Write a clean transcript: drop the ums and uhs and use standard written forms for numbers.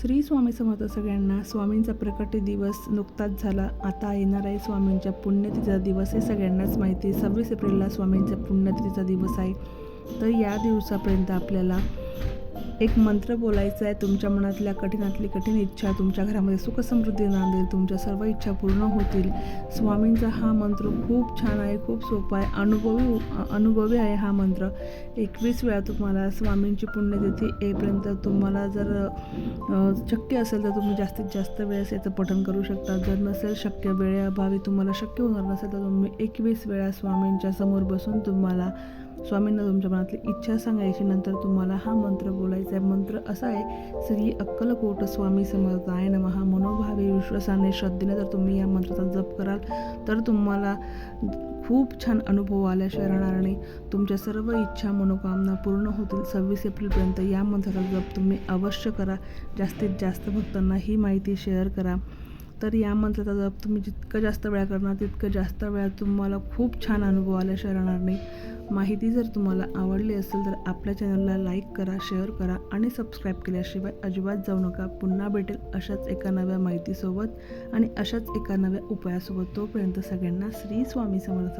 श्री स्वामी समर्थ सगळ्यांना. स्वामींचा प्रकट दिवस नुकताच झाला. आता येणार आहे स्वामींच्या पुण्यतिथीचा दिवस. हे सगळ्यांनाच माहिती आहे. 26 एप्रिलला स्वामींच्या पुण्यतिथीचा दिवस आहे. तर या दिवसापर्यंत आपल्याला एक मंत्र बोलायचा आहे. तुमच्या मनातल्या कठीणातली कठीण इच्छा, तुमच्या घरामध्ये सुखसमृद्धी नांदेल, तुमच्या सर्व इच्छा पूर्ण होतील. स्वामींचा हा मंत्र खूप छान आहे, खूप सोपा आहे, अनुभवी आहे हा मंत्र. 21 वेळा तुम्हाला स्वामींची पुण्यतिथी येईपर्यंत तुम्हाला जर शक्य असेल तर तुम्ही जास्तीत जास्त वेळेस याचं पठण करू शकता. जर नसेल शक्य, वेळेअभावी तुम्हाला शक्य होणार नसेल तर तुम्ही 21 वेळा स्वामींच्या समोर बसून तुम्हाला स्वामींना तुमच्या मनातली इच्छा सांगायची. नंतर तुम्हाला हा मंत्र बोलायचा आहे. मंत्र असा आहे, श्री अक्कलकोट स्वामी समर्थाय नमः. मनोभावे विश्वासाने श्रद्धेने जर तुम्ही या मंत्राचा जप कराल तर तुम्हाला खूप छान अनुभव आल्याशिवाय राहणार नाही. तुमच्या सर्व इच्छा मनोकामना पूर्ण होतील. 26 एप्रिलपर्यंत या मंत्राचा जप तुम्ही अवश्य करा. जास्तीत जास्त भक्तांना ही माहिती शेअर करा. तर या मंत्राचा जप तुम्ही जितकं जास्त वेळा करणार तितकं जास्त वेळा तुम्हाला खूप छान अनुभव आल्याशिवाय राहणार नाही. माहिती जर तुम्हाला आवडली असेल तर आपल्या चॅनलला लाईक करा, शेअर करा आणि सबस्क्राईब केल्याशिवाय अजिबात जाऊ नका. पुन्हा भेटेल अशाच एका नव्या माहितीसोबत आणि अशाच एका नव्या उपायासोबत. तोपर्यंत सगळ्यांना श्री स्वामी समर्थ.